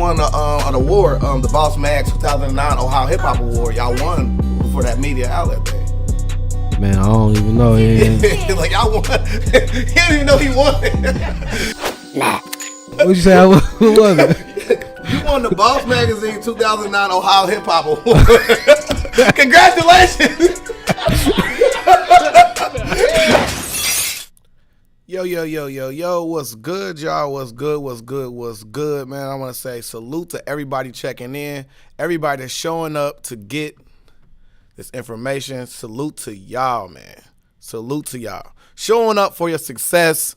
won an award, the Boss Mag 2009 Ohio Hip Hop Award. Y'all won for that media outlet thing. Man, I don't even know. Like y'all won. He didn't even know he won. Nah. What'd you say? Who was it? You won the Boss Magazine 2009 Ohio Hip Hop Award. Congratulations. Yo, what's good, y'all? What's good, man? I want to say salute to everybody checking in, everybody that's showing up to get this information. Salute to y'all, man. Salute to y'all. Showing up for your success,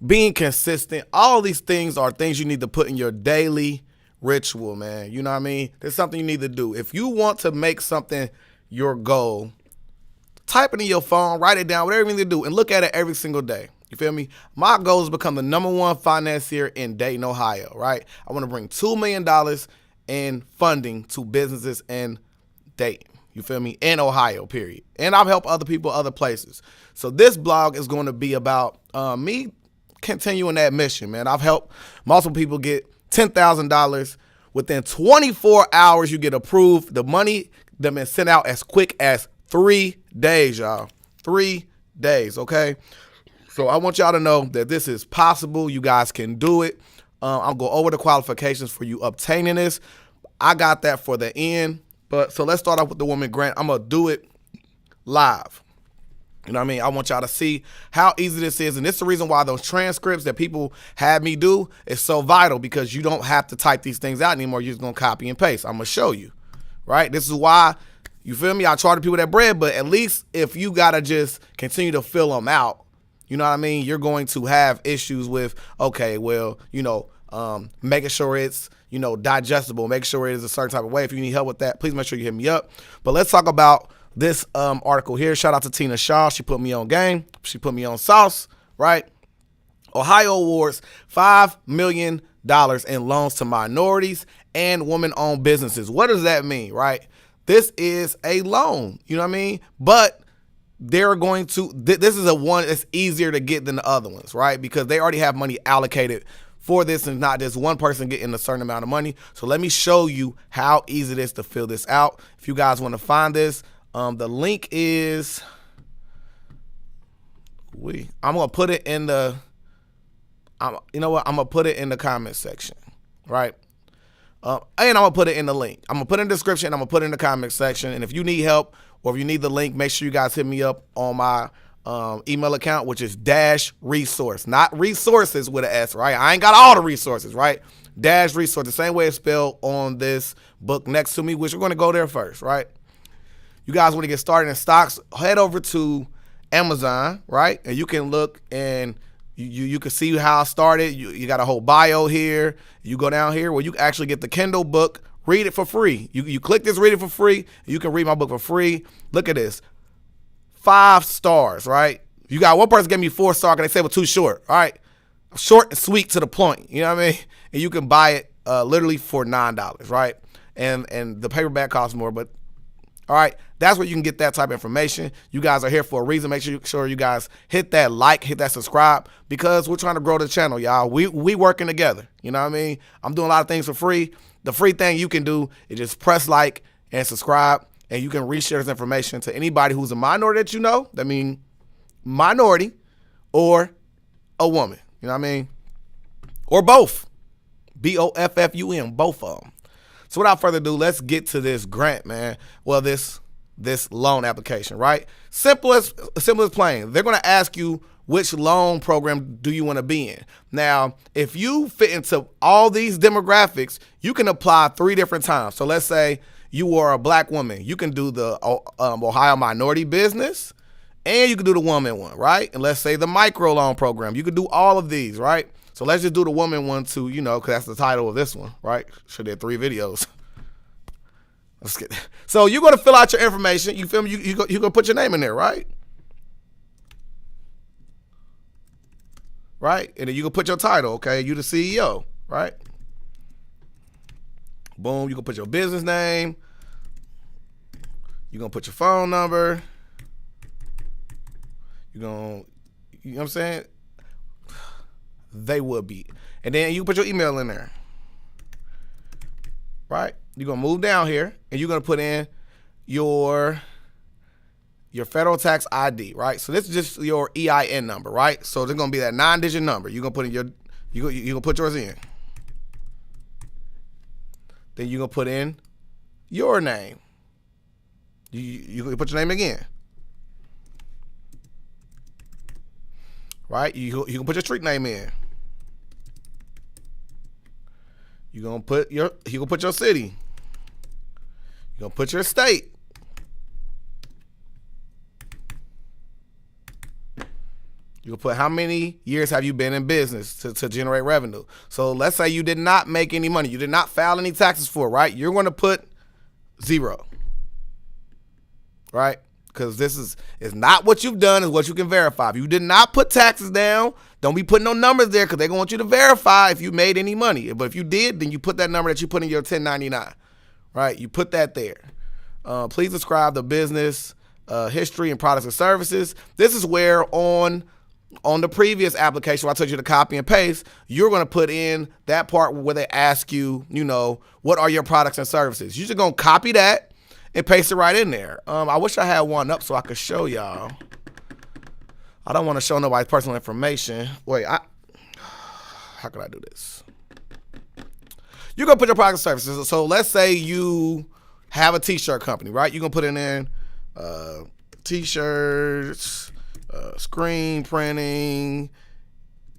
being consistent. All these things are things you need to put in your daily ritual, man. You know what I mean? There's something you need to do. If you want to make something your goal, type it in your phone, write it down, whatever you need to do, and look at it every single day. You feel me? My goal is to become the #1 financier in Dayton, Ohio, right? I want to bring $2 million in funding to businesses in Dayton. You feel me? In Ohio, period. And I've helped other people other places. So this blog is going to be about me continuing that mission, man. I've helped multiple people get $10,000. Within 24 hours, you get approved. The money that been sent out as quick as 3 days, y'all. 3 days, okay? So I want y'all to know that this is possible. You guys can do it. I'll go over the qualifications for you obtaining this. I got that for the end. But so let's start off with the woman grant. I'm going to do it live. You know what I mean? I want y'all to see how easy this is. And this is the reason why those transcripts that people have me do is so vital, because you don't have to type these things out anymore. You're just going to copy and paste. I'm going to show you, right? This is why, you feel me? I charge people that bread, but at least if you got to just continue to fill them out, you know what I mean? You're going to have issues with, okay, well, making sure it's, digestible, make sure it is a certain type of way. If you need help with that, please make sure you hit me up. But let's talk about this article here. Shout out to Tina Shaw. She put me on game. She put me on sauce, right? Ohio awards $5 million in loans to minorities and women-owned businesses. What does that mean, right? This is a loan, you know what I mean? But they're going to, this is a one that's easier to get than the other ones, right? Because they already have money allocated for this, and not just one person getting a certain amount of money. So let me show you how easy it is to fill this out. If you guys want to find this, the link is, I'm going to put it in the, I'm going to put it in the comment section, right? And I'm going to put it in the link. I'm going to put it in the description. I'm going to put it in the comment section. And if you need help, or if you need the link, make sure you guys hit me up on my email account, which is DASHRESOURCE, not resources with an S, right? I ain't got all the resources, right? DASHRESOURCE, the same way it's spelled on this book next to me, which we're going to go there first, right? You guys want to get started in stocks, head over to Amazon, right? And you can look and you can see how I started. You got a whole bio here. You go down here where you actually get the Kindle book. Read it for free. You click this, read it for free. You can read my book for free. Look at this. 5 stars, right? You got one person gave me 4 stars because they said it was too short, all right? Short and sweet to the point, you know what I mean? And you can buy it literally for $9, right? And the paperback costs more, but all right, that's where you can get that type of information. You guys are here for a reason. Make sure you guys hit that like, hit that subscribe, because we're trying to grow the channel, y'all. We working together, you know what I mean? I'm doing a lot of things for free. The free thing you can do is just press like and subscribe, and you can reshare this information to anybody who's a minority that you know. That means minority or a woman, you know what I mean? Or both. BOFFUN, both of them. So without further ado, let's get to this grant, man. Well, this loan application, right? Simple as plain. They're going to ask you, which loan program do you want to be in? Now, if you fit into all these demographics, you can apply 3 different times. So let's say you are a black woman. You can do the Ohio minority business, and you can do the woman one, right? And let's say the micro loan program. You can do all of these, right? So let's just do the woman one too, because that's the title of this one, right? Should did 3 videos. Let's get. So you're going to fill out your information. You feel me? You're going to put your name in there, right? Right? And then you can put your title, okay? You the CEO, right? Boom. You can put your business name. You're going to put your phone number. You know what I'm saying? They would be. And then you can put your email in there. right? You're gonna move down here and you're gonna put in your federal tax ID, right? So this is just your EIN number, right? So there's gonna be that 9-digit number. You're gonna put in you're gonna put yours in. Then you're gonna put in your name. You can put your name again. Right? You can put your street name in. You're gonna put your city. You're gonna put your state. You can put how many years have you been in business to generate revenue. So let's say you did not make any money. You did not file any taxes for it, right? You're gonna put 0. Right? Because this is not what you've done, is what you can verify. If you did not put taxes down, don't be putting no numbers there because they're going to want you to verify if you made any money. But if you did, then you put that number that you put in your 1099. Right? You put that there. Please describe the business history and products and services. This is where on the previous application where I told you to copy and paste, you're going to put in that part where they ask you, what are your products and services? You're just going to copy that and paste it right in there. I wish I had one up so I could show y'all. I don't want to show nobody's personal information. Wait, how can I do this? You're going to put your product and services. So let's say you have a t-shirt company, right? You're going to put in there t-shirts, screen printing,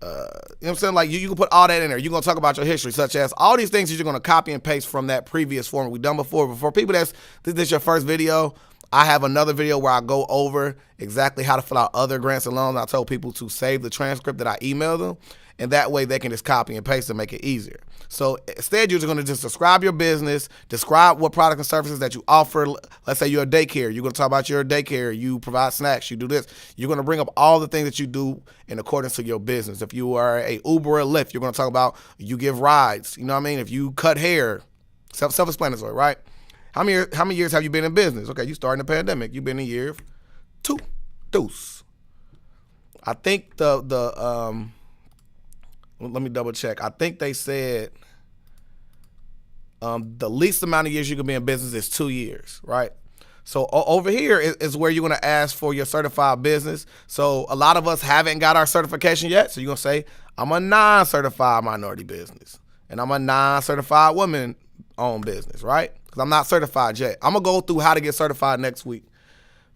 you know what I'm saying? Like you can put all that in there. You're going to talk about your history, such as all these things that you're going to copy and paste from that previous form we've done before. But for people this is your first video, I have another video where I go over exactly how to fill out other grants and loans. I told people to save the transcript that I emailed them, and that way they can just copy and paste and make it easier. So instead, you're just going to just describe your business, describe what products and services that you offer. Let's say you're a daycare. You're going to talk about your daycare. You provide snacks. You do this. You're going to bring up all the things that you do in accordance to your business. If you are a Uber or Lyft, you're going to talk about you give rides. You know what I mean? If you cut hair, self-explanatory, right? How many years have you been in business? Okay, you started in the pandemic. You've been in year 2. Deuce. I think let me double check. I think they said the least amount of years you can be in business is 2 years, right? So over here is where you're going to ask for your certified business. So a lot of us haven't got our certification yet. So you're going to say, I'm a non-certified minority business. And I'm a non-certified woman-owned business, right? Because I'm not certified yet. I'm going to go through how to get certified next week.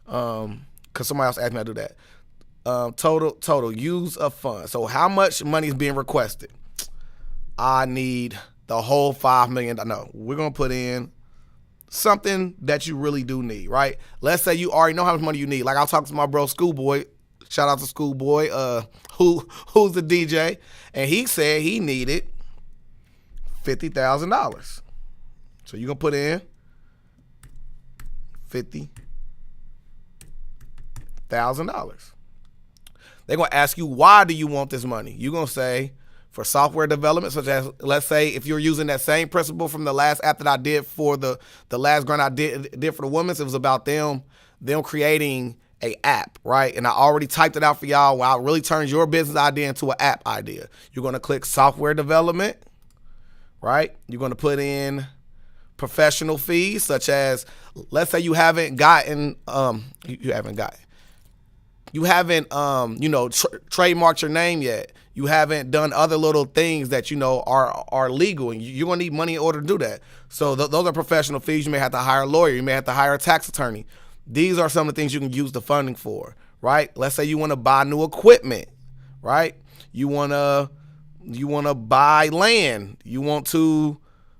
Because somebody else asked me how to do that. Total use of funds. So how much money is being requested? I need the whole $5 million. No, we're going to put in something that you really do need, right? Let's say you already know how much money you need. Like I'll talk to my bro Schoolboy. Shout out to Schoolboy, who's the DJ. And he said he needed $50,000. So you're going to put in $50,000. They're going to ask you, why do you want this money? You're going to say, for software development, such as, let's say, if you're using that same principle from the last app that I did for the last grant I did for the women's, it was about them creating a app, right? And I already typed it out for y'all. Wow, it really turns your business idea into an app idea. You're going to click software development, right? You're going to put in professional fees, such as, let's say you haven't gotten, trademarked your name yet. You haven't done other little things that are legal, and you're gonna need money in order to do that. So those are professional fees. You may have to hire a lawyer. You may have to hire a tax attorney. These are some of the things you can use the funding for, right? Let's say you want to buy new equipment, right? You wanna buy land. You want to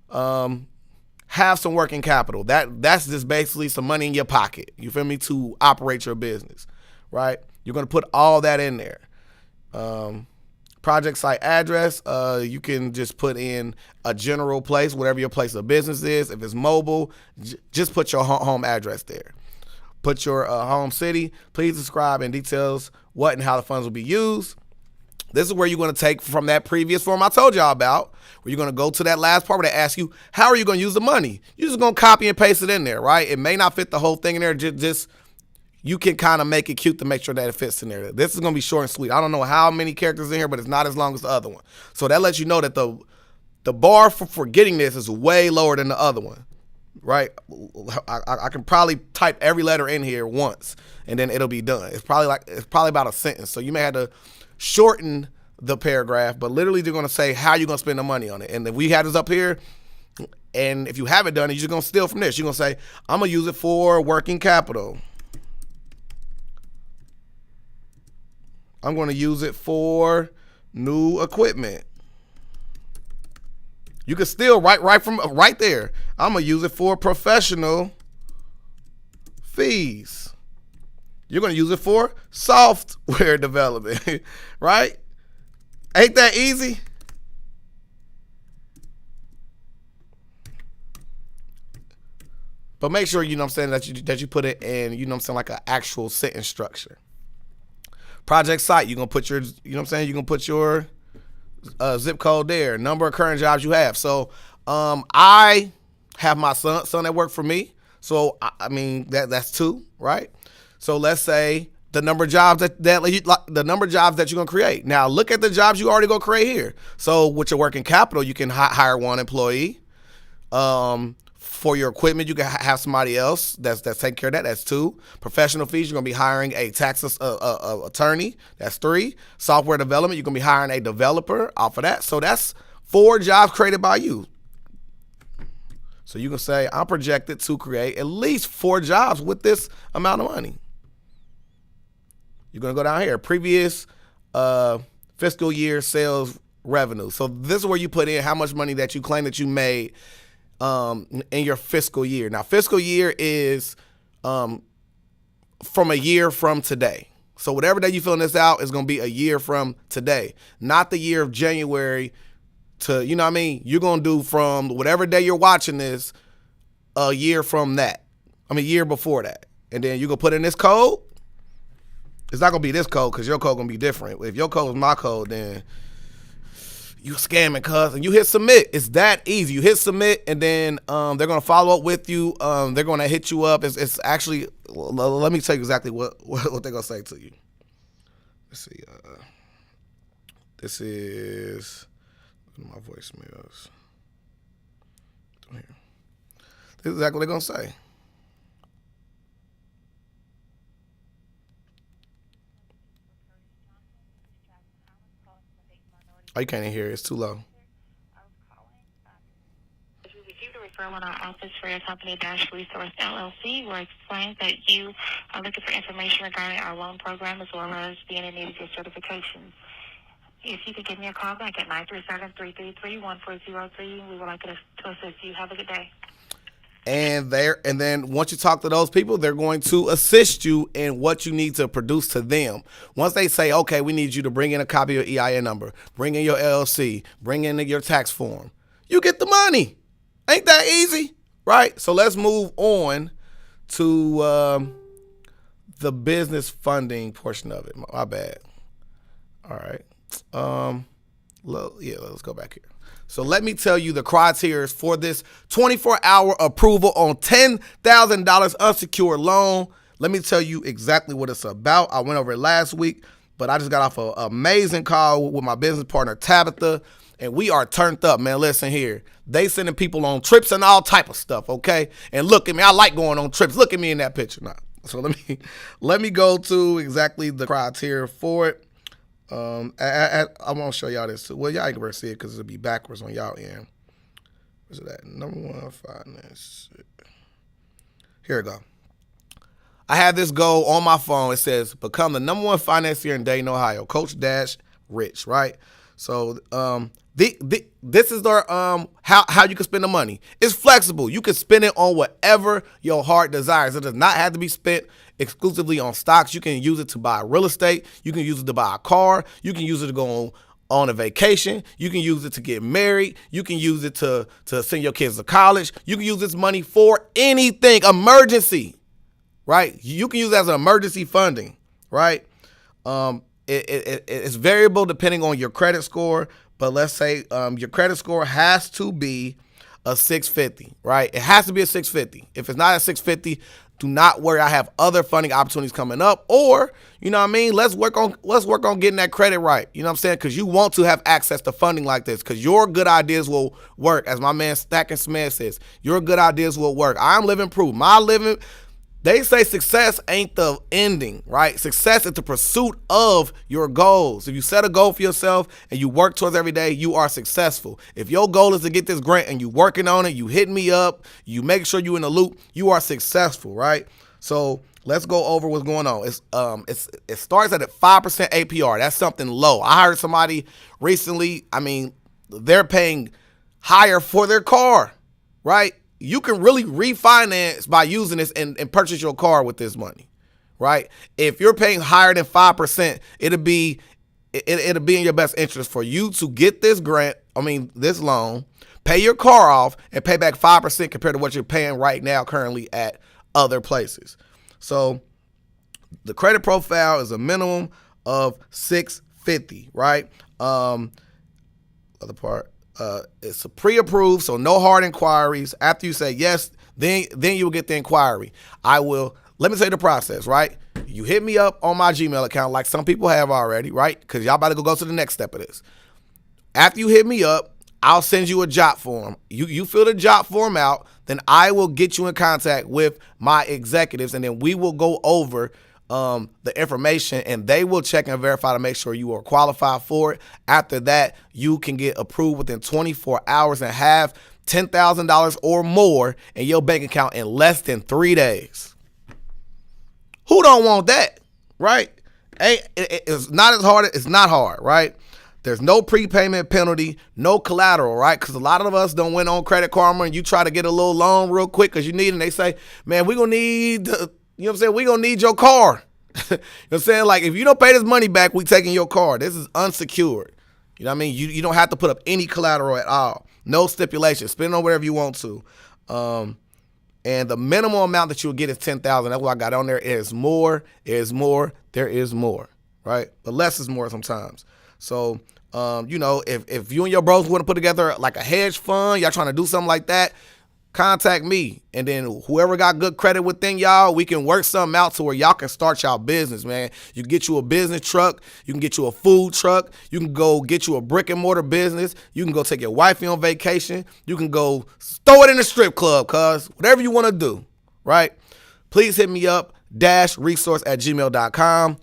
have some working capital. That's just basically some money in your pocket. You feel me? To operate your business. Right? You're going to put all that in there. Project site address, you can just put in a general place, whatever your place of business is. If it's mobile, just put your home address there. Put your home city. Please describe in details what and how the funds will be used. This is where you're going to take from that previous form I told y'all about, where you're going to go to that last part where they ask you, how are you going to use the money? You're just going to copy and paste it in there, right? It may not fit the whole thing in there, just you can kind of make it cute to make sure that it fits in there. This is going to be short and sweet. I don't know how many characters in here, but it's not as long as the other one. So that lets you know that the bar for getting this is way lower than the other one, right? I can probably type every letter in here once, and then it'll be done. It's probably about a sentence. So you may have to shorten the paragraph, but literally they're going to say how you're going to spend the money on it. And if we have this up here, and if you haven't done it, you're just going to steal from this. You're going to say, I'm going to use it for working capital. I'm going to use it for new equipment. You can still write right there. I'm going to use it for professional fees. You're going to use it for software development, right? Ain't that easy? But make sure, you know what I'm saying, that you put it in, you know what I'm saying, like an actual sentence structure. Project site, you're going to put your, you know what I'm saying, you're going to put your zip code there, number of current jobs you have. So I have my son that work for me. So, I mean, that's 2, right? So let's say the number of jobs the number of jobs that you're going to create. Now, look at the jobs you already going to create here. So with your working capital, you can hire 1 employee. For your equipment, you can have somebody else that's taking care of that. That's 2. Professional fees, you're going to be hiring a tax attorney. That's 3. Software development, you're going to be hiring a developer off of that. So that's 4 jobs created by you. So you can say, I'm projected to create at least 4 jobs with this amount of money. You're going to go down here, previous fiscal year sales revenue. So this is where you put in how much money that you claim that you made in your fiscal year. Now, fiscal year is from a year from today. So whatever day you're filling this out is going to be a year from today, not the year of January to, you know what I mean? You're going to do from whatever day you're watching this a year from that. I mean, a year before that. And then you're going to put in this code. It's not going to be this code because your code going to be different. If your code is my code, then you scamming, cuz, and you hit submit. It's that easy. You hit submit, and then they're gonna follow up with you. They're gonna hit you up. It's actually, let me tell you exactly what they're gonna say to you. Let's see. This is, look at my voicemails. Here. This is exactly what they're gonna say. Oh, you can't even hear it. It's too low. We received a referral in our office for your company, DASHRESOURCE, LLC, where it explains that you are looking for information regarding our loan program as well as being in need of your certifications. If you could give me a call back at 937-333-1403, we would like to assist you. Have a good day. And then once you talk to those people, they're going to assist you in what you need to produce to them. Once they say, okay, we need you to bring in a copy of your EIN number, bring in your LLC, bring in your tax form, you get the money. Ain't that easy, right? So let's move on to the business funding portion of it. My bad. All right. Let's go back here. So let me tell you the criteria for this 24-hour approval on $10,000 unsecured loan. Let me tell you exactly what it's about. I went over it last week, but I just got off an amazing call with my business partner, Tabitha, and we are turned up, man. Listen here. They sending people on trips and all type of stuff, okay? And look at me. I like going on trips. Look at me in that picture now. So let me go to exactly the criteria for it. I want to show y'all this too. Well, y'all ain't gonna see it because it'll be backwards on y'all end. Where's it at? Number 1 finance. Here we go. I have this goal on my phone. It says become the number 1 financier in Dayton, Ohio. Coach Dash Rich, right? So this is their how you can spend the money. It's flexible. You can spend it on whatever your heart desires. It does not have to be spent exclusively on stocks. You can use it to buy real estate. You can use it to buy a car. You can use it to go on a vacation. You can use it to get married. You can use it to send your kids to college. You can use this money for anything, emergency, right? You can use it as an emergency funding, right? It's variable depending on your credit score, but let's say your credit score has to be a 650, right? It has to be a 650. If it's not a 650, do not worry. I have other funding opportunities coming up, or, you know what I mean? Let's work on getting that credit right. You know what I'm saying? Because you want to have access to funding like this, because your good ideas will work. As my man Stack and Smith says, your good ideas will work. I'm living proof. They say success ain't the ending, right? Success is the pursuit of your goals. If you set a goal for yourself and you work towards every day, you are successful. If your goal is to get this grant and you working on it, you hitting me up, you make sure you in the loop, you are successful, right? So let's go over what's going on. It starts at a 5% APR. That's something low. I heard somebody recently, they're paying higher for their car, right? You can really refinance by using this and purchase your car with this money, right? If you're paying higher than 5%, it'll be in your best interest for you to get this this loan, pay your car off, and pay back 5% compared to what you're paying right now currently at other places. So the credit profile is a minimum of 650, right? Other part. It's a pre-approved, so no hard inquiries. After you say yes, then you will get the inquiry. Let me tell you the process, right? You hit me up on my Gmail account like some people have already, right? Because y'all about to go to the next step of this. After you hit me up, I'll send you a job form. You fill the job form out, then I will get you in contact with my executives, and then we will go over the information, and they will check and verify to make sure you are qualified for it. After that, you can get approved within 24 hours and have $10,000 or more in your bank account in less than 3 days. Who don't want that, right? It's not as hard. It's not hard, right? There's no prepayment penalty, no collateral, right? Because a lot of us don't went on Credit Karma and you try to get a little loan real quick because you need it, and they say, man, we're going to need you know what I'm saying? We're going to need your car. You know what I'm saying? Like, if you don't pay this money back, we taking your car. This is unsecured. You know what I mean? You don't have to put up any collateral at all. No stipulation. Spend on whatever you want to. And the minimum amount that you'll get is $10,000. That's what I got on there. There is more. There is more, right? But less is more sometimes. So, if you and your bros want to put together like a hedge fund, y'all trying to do something like that, contact me, and then whoever got good credit within y'all, we can work something out to where y'all can start y'all business, man. You can get you a business truck, you can get you a food truck, you can go get you a brick and mortar business, you can go take your wifey on vacation, you can go throw it in a strip club, cuz whatever you want to do, right? Please hit me up, DASHRESOURCE@gmail.com.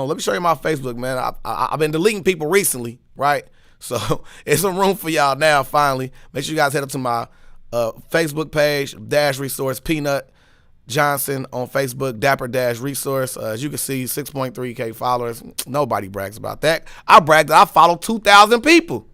Let me show you my Facebook, man. I've been deleting people recently, right? So it's some room for y'all now, finally. Make sure you guys head up to my Facebook page, Dash Resource, Peanut Johnson on Facebook, Dapper Dash Resource. As you can see, 6.3K followers. Nobody brags about that. I brag that I follow 2,000 people.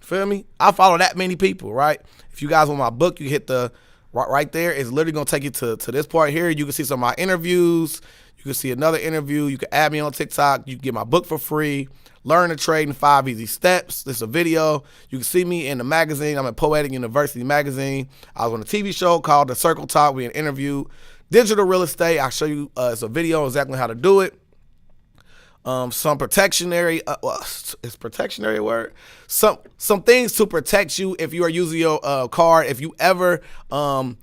Feel me? I follow that many people, right? If you guys want my book, you hit the right there. It's literally going to take you to this part here. You can see some of my interviews. You can see another interview. You can add me on TikTok. You can get my book for free. Learn to Trade in 5 Easy Steps. This is a video. You can see me in the magazine. I'm at Poetic University magazine. I was on a TV show called The Circle Talk. We interviewed digital real estate. I'll show you it's a video exactly how to do it. Some protectionary, is protectionary a word? Some things to protect you if you are using your card. If you ever try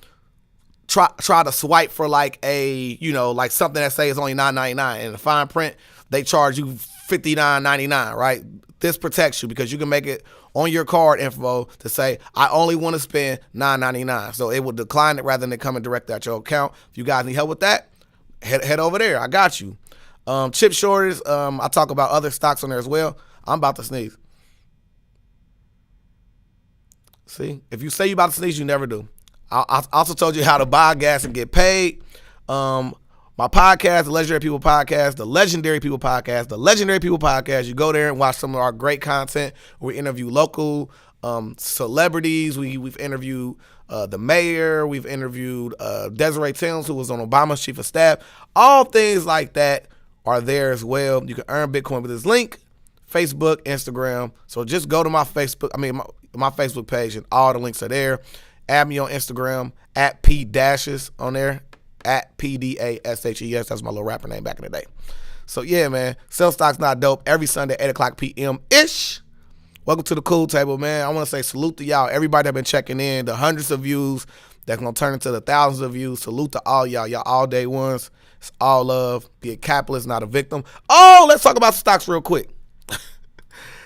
to swipe for like like something that says it's only $9.99, and the fine print they charge you $59.99, right? This protects you because you can make it on your card info to say, I only want to spend $9.99. So it will decline it rather than it coming direct at your account. If you guys need help with that, head over there. I got you. Chip shortage, I talk about other stocks on there as well. I'm about to sneeze. See, if you say you about to sneeze, you never do. I also told you how to buy gas and get paid. My podcast, the Legendary People Podcast, you go there and watch some of our great content. We interview local celebrities. We've interviewed the mayor. We've interviewed Desiree Tillms, who was on Obama's chief of staff. All things like that are there as well. You can earn Bitcoin with this link, Facebook, Instagram. So just go to my Facebook, my Facebook page, and all the links are there. Add me on Instagram, at @P-Dashes on there. At PDASHES. That's my little rapper name back in the day. So yeah, man, Sell Stocks Not Dope every Sunday, 8 o'clock p.m. ish. Welcome to the cool table, man. I want to say salute to y'all. Everybody that been checking in, the hundreds of views that's going to turn into the thousands of views. Salute to all y'all. Y'all all day ones. It's all love. Be a capitalist, not a victim. Oh, let's talk about stocks real quick.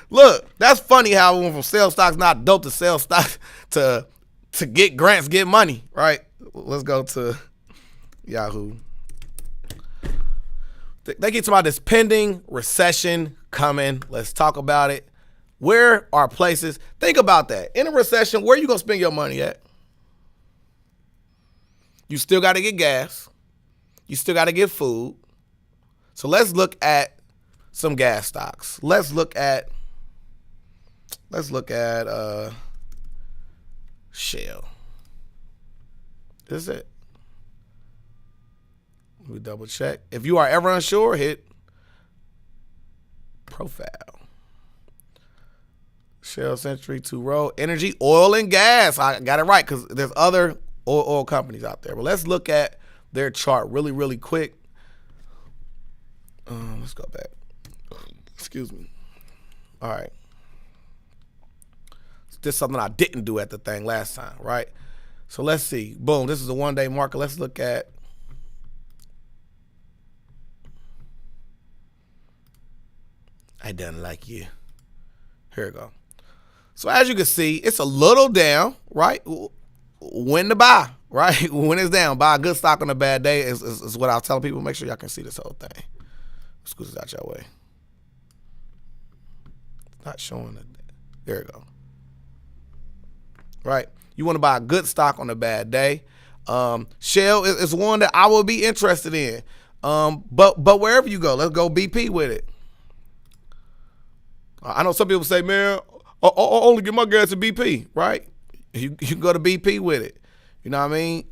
Look, that's funny how we went from sell stocks not dope to sell stocks to get grants, get money, right? Let's go to Yahoo. They get about this pending recession coming. Let's talk about it. Where are places? Think about that. In a recession, where are you going to spend your money at? You still got to get gas. You still got to get food. So let's look at some gas stocks. Let's look at Shell. This is it. We double check. If you are ever unsure, hit profile. Shell, Century, Two Road, Energy, Oil, and Gas. I got it right because there's other oil companies out there. But let's look at their chart really, really quick. Let's go back. Excuse me. All right. This is something I didn't do at the thing last time, right? So let's see. Boom. This is a one-day market. Let's look at I done like you. Here we go. So as you can see, it's a little down, right? When to buy, right? When it's down, buy a good stock on a bad day is what I was telling people. Make sure y'all can see this whole thing. Scoot this out your way. Not showing it. There we go. Right? You want to buy a good stock on a bad day. Shell is one that I will be interested in. But wherever you go, let's go BP with it. I know some people say, man, I only get my gas at BP, right? You can go to BP with it. You know what I mean?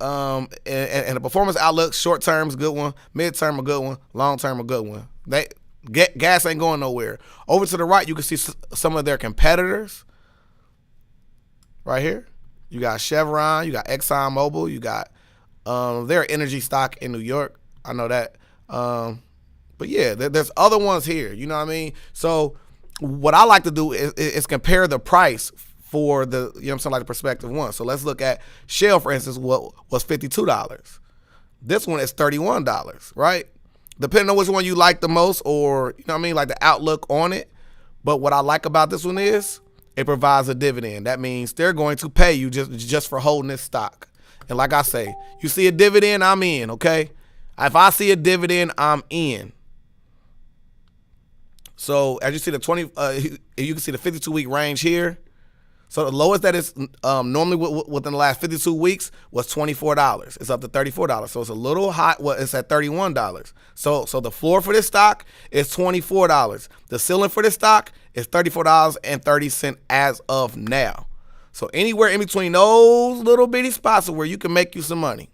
And the performance outlook, short term is a good one, mid term a good one, long term a good one. Gas ain't going nowhere. Over to the right, you can see some of their competitors. Right here, you got Chevron, you got ExxonMobil, you got their energy stock in New York. I know that. But yeah, there's other ones here. You know what I mean? So what I like to do is compare the price for the, you know what I'm saying, like the prospective one. So let's look at Shell, for instance, what was $52. This one is $31, right? Depending on which one you like the most, or, you know what I mean, like the outlook on it. But what I like about this one is it provides a dividend. That means they're going to pay you just for holding this stock. And like I say, you see a dividend, I'm in, okay? If I see a dividend, I'm in. So as you see you can see the 52-week range here. So the lowest that is normally within the last 52 weeks was $24. It's up to $34. So it's a little hot. Well, it's at $31. So the floor for this stock is $24. The ceiling for this stock is $34.30 as of now. So anywhere in between those little bitty spots are where you can make you some money.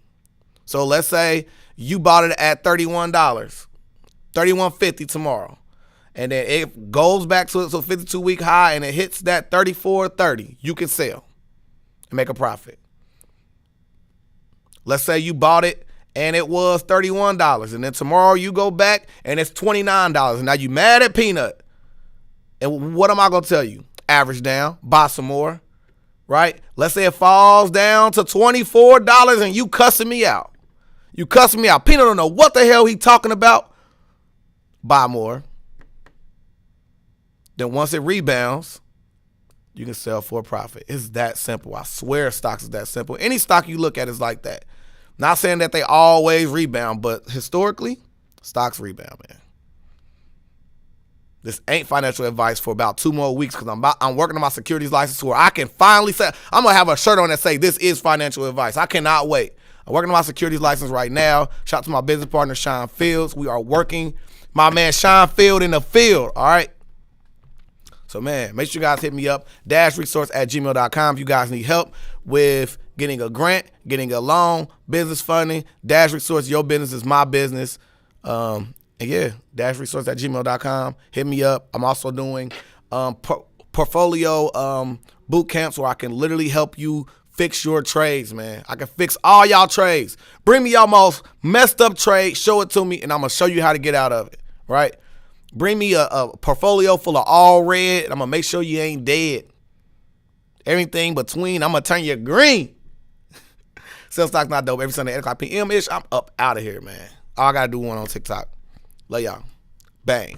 So let's say you bought it at $31, $31.50 tomorrow. And then it goes back to its 52-week high and it hits that $34.30. You can sell and make a profit. Let's say you bought it and it was $31. And then tomorrow you go back and it's $29. And now you mad at Peanut. And what am I going to tell you? Average down. Buy some more. Right? Let's say it falls down to $24 and you cussing me out. You cussing me out. Peanut don't know what the hell he talking about. Buy more. Then once it rebounds, you can sell for a profit. It's that simple. I swear stocks is that simple. Any stock you look at is like that. Not saying that they always rebound, but historically, stocks rebound, man. This ain't financial advice for about 2 more weeks because I'm working on my securities license where I can finally say, I'm going to have a shirt on that say this is financial advice. I cannot wait. I'm working on my securities license right now. Shout out to my business partner, Sean Fields. We are working. My man, Sean Field in the field, all right? So, man, make sure you guys hit me up, DASHResource@gmail.com if you guys need help with getting a grant, getting a loan, business funding. Dash Resource, your business is my business. And, yeah, DASHResource@gmail.com. Hit me up. I'm also doing portfolio boot camps where I can literally help you fix your trades, man. I can fix all y'all trades. Bring me y'all most messed up trade, show it to me, and I'm going to show you how to get out of it, right? Bring me a portfolio full of all red. I'm going to make sure you ain't dead. Everything between, I'm going to turn you green. Sell Stocks Not Dope every Sunday, 8 o'clock p.m. ish. I'm up out of here, man. All I got to do one on TikTok. Love y'all. Bang.